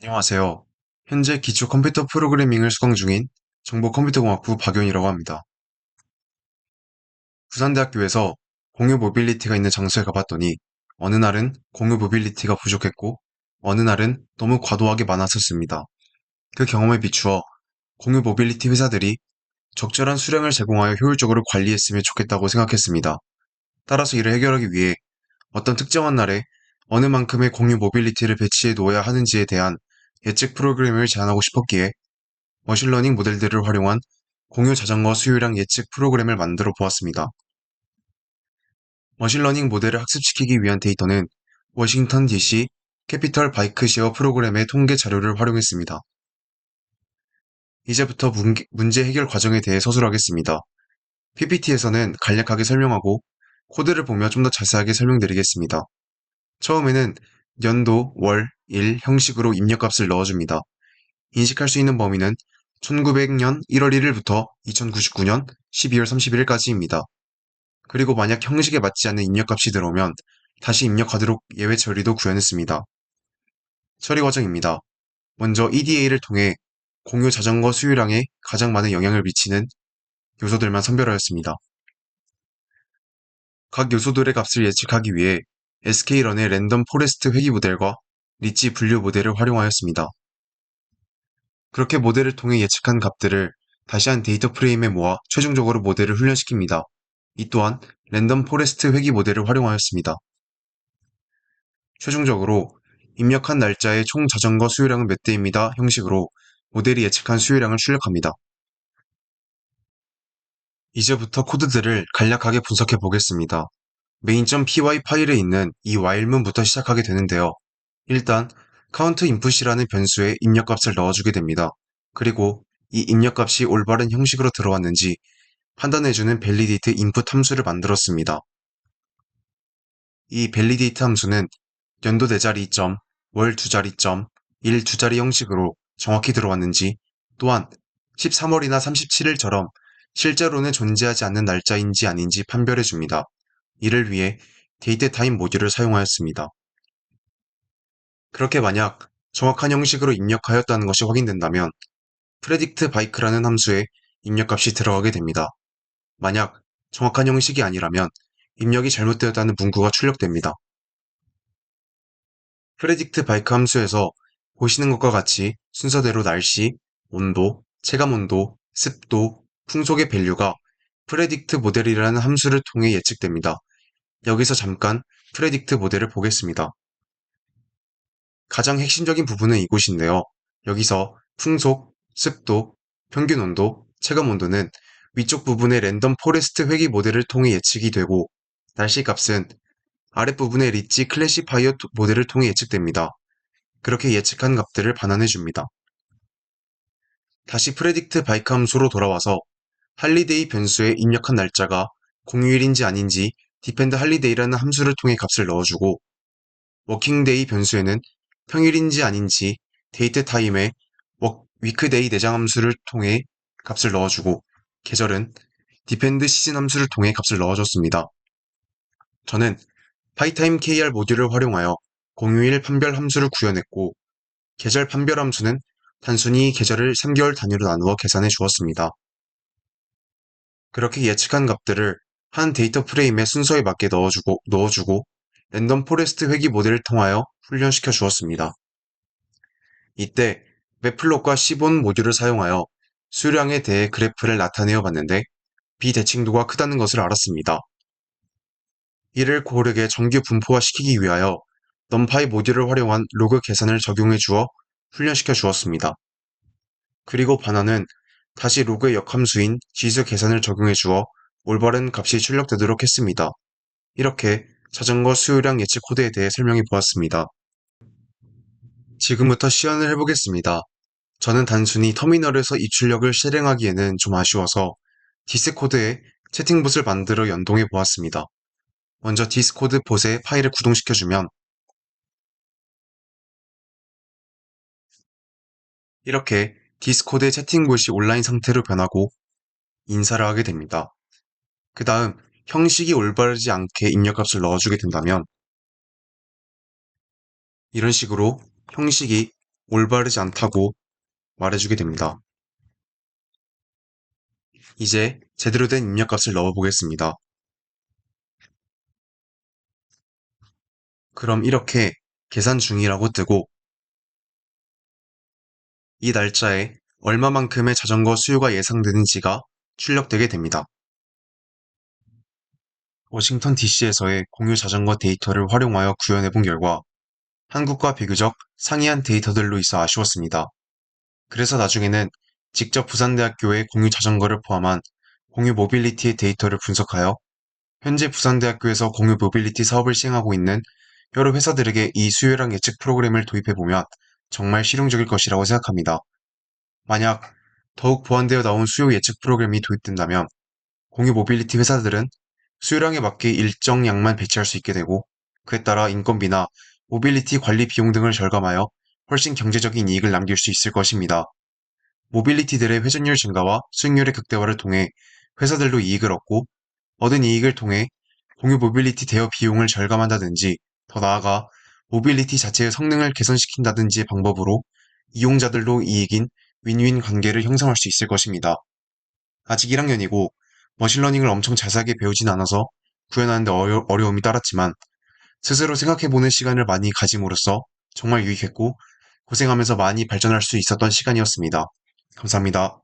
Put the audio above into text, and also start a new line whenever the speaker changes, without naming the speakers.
안녕하세요. 현재 기초 컴퓨터 프로그래밍을 수강 중인 정보컴퓨터공학부 박용이라고 합니다. 부산대학교에서 공유 모빌리티가 있는 장소에 가봤더니 어느 날은 공유 모빌리티가 부족했고 어느 날은 너무 과도하게 많았었습니다. 그 경험에 비추어 공유 모빌리티 회사들이 적절한 수량을 제공하여 효율적으로 관리했으면 좋겠다고 생각했습니다. 따라서 이를 해결하기 위해 어떤 특정한 날에 어느 만큼의 공유 모빌리티를 배치해 놓아야 하는지에 대한 예측 프로그램을 제안하고 싶었기에 머신러닝 모델들을 활용한 공유 자전거 수요량 예측 프로그램을 만들어 보았습니다. 머신러닝 모델을 학습시키기 위한 데이터는 워싱턴 DC 캐피털 바이크 쉐어 프로그램의 통계 자료를 활용했습니다. 이제부터 문제 해결 과정에 대해 서술하겠습니다. PPT에서는 간략하게 설명하고 코드를 보며 좀 더 자세하게 설명드리겠습니다. 처음에는 연도, 월, 일 형식으로 입력값을 넣어줍니다. 인식할 수 있는 범위는 1900년 1월 1일부터 2099년 12월 31일까지입니다. 그리고 만약 형식에 맞지 않는 입력값이 들어오면 다시 입력하도록 예외 처리도 구현했습니다. 처리 과정입니다. 먼저 EDA를 통해 공유 자전거 수요량에 가장 많은 영향을 미치는 요소들만 선별하였습니다. 각 요소들의 값을 예측하기 위해 skrun의 랜덤 포레스트 회귀 모델과 리치 분류 모델을 활용하였습니다. 그렇게 모델을 통해 예측한 값들을 다시 한 데이터 프레임에 모아 최종적으로 모델을 훈련시킵니다. 이 또한 랜덤 포레스트 회귀 모델을 활용하였습니다. 최종적으로 입력한 날짜의 총 자전거 수요량은 몇 대입니다 형식으로 모델이 예측한 수요량을 출력합니다. 이제부터 코드들을 간략하게 분석해 보겠습니다. main.py 파일에 있는 이 while문부터 시작하게 되는데요. 일단 count input이라는 변수에 입력값을 넣어주게 됩니다. 그리고 이 입력값이 올바른 형식으로 들어왔는지 판단해주는 validate input 함수를 만들었습니다. 이 validate 함수는 연도 4자리 점, 월 2자리 점, 일 2자리 형식으로 정확히 들어왔는지 또한 13월이나 37일처럼 실제로는 존재하지 않는 날짜인지 아닌지 판별해줍니다. 이를 위해 dateTime 모듈을 사용하였습니다. 그렇게 만약 정확한 형식으로 입력하였다는 것이 확인된다면 predict bike라는 함수에 입력값이 들어가게 됩니다. 만약 정확한 형식이 아니라면 입력이 잘못되었다는 문구가 출력됩니다. predict bike 함수에서 보시는 것과 같이 순서대로 날씨, 온도, 체감온도, 습도, 풍속의 밸류가 predict 모델이라는 함수를 통해 예측됩니다. 여기서 잠깐 predict 모델을 보겠습니다. 가장 핵심적인 부분은 이곳인데요. 여기서 풍속, 습도, 평균 온도, 체감 온도는 위쪽 부분의 랜덤 포레스트 회귀 모델을 통해 예측이 되고 날씨 값은 아랫부분의 리치 클래시파이어 모델을 통해 예측됩니다. 그렇게 예측한 값들을 반환해 줍니다. 다시 프레딕트 바이크 함수로 돌아와서 할리데이 변수에 입력한 날짜가 공휴일인지 아닌지 디펜드 할리데이라는 함수를 통해 값을 넣어주고 워킹데이 변수에는 평일인지 아닌지 데이트 타임에 위크데이 내장 함수를 통해 값을 넣어주고 계절은 디펜드 시즌 함수를 통해 값을 넣어줬습니다. 저는 파이타임 KR 모듈을 활용하여 공휴일 판별 함수를 구현했고 계절 판별 함수는 단순히 계절을 3개월 단위로 나누어 계산해 주었습니다. 그렇게 예측한 값들을 한 데이터 프레임의 순서에 맞게 넣어주고 랜덤 포레스트 회귀 모델을 통하여 훈련시켜 주었습니다. 이때 맵플롯과 시본 모듈을 사용하여 수량에 대해 그래프를 나타내어 봤는데 비대칭도가 크다는 것을 알았습니다. 이를 고르게 정규 분포화시키기 위하여 numpy 모듈을 활용한 로그 계산을 적용해 주어 훈련시켜 주었습니다. 그리고 반환은 다시 로그의 역함수인 지수 계산을 적용해 주어 올바른 값이 출력되도록 했습니다. 이렇게 자전거 수요량 예측 코드에 대해 설명해 보았습니다. 지금부터 시연을 해보겠습니다. 저는 단순히 터미널에서 이 출력을 실행하기에는 좀 아쉬워서 디스코드에 채팅봇을 만들어 연동해 보았습니다. 먼저 디스코드 봇에 파일을 구동시켜주면 이렇게 디스코드의 채팅봇이 온라인 상태로 변하고 인사를 하게 됩니다. 그 다음 형식이 올바르지 않게 입력값을 넣어주게 된다면 이런 식으로 형식이 올바르지 않다고 말해주게 됩니다. 이제 제대로 된 입력값을 넣어보겠습니다. 그럼 이렇게 계산 중이라고 뜨고 이 날짜에 얼마만큼의 자전거 수요가 예상되는지가 출력되게 됩니다. 워싱턴 DC에서의 공유 자전거 데이터를 활용하여 구현해 본 결과 한국과 비교적 상이한 데이터들로 있어 아쉬웠습니다. 그래서 나중에는 직접 부산대학교의 공유 자전거를 포함한 공유 모빌리티의 데이터를 분석하여 현재 부산대학교에서 공유 모빌리티 사업을 시행하고 있는 여러 회사들에게 이 수요량 예측 프로그램을 도입해보면 정말 실용적일 것이라고 생각합니다. 만약 더욱 보완되어 나온 수요 예측 프로그램이 도입된다면 공유 모빌리티 회사들은 수요량에 맞게 일정 양만 배치할 수 있게 되고 그에 따라 인건비나 모빌리티 관리 비용 등을 절감하여 훨씬 경제적인 이익을 남길 수 있을 것입니다. 모빌리티들의 회전율 증가와 수익률의 극대화를 통해 회사들도 이익을 얻고 얻은 이익을 통해 공유 모빌리티 대여 비용을 절감한다든지 더 나아가 모빌리티 자체의 성능을 개선시킨다든지 방법으로 이용자들도 이익인 윈윈 관계를 형성할 수 있을 것입니다. 아직 1학년이고 머신러닝을 엄청 자세하게 배우진 않아서 구현하는데 어려움이 따랐지만 스스로 생각해보는 시간을 많이 가짐으로써 정말 유익했고 고생하면서 많이 발전할 수 있었던 시간이었습니다. 감사합니다.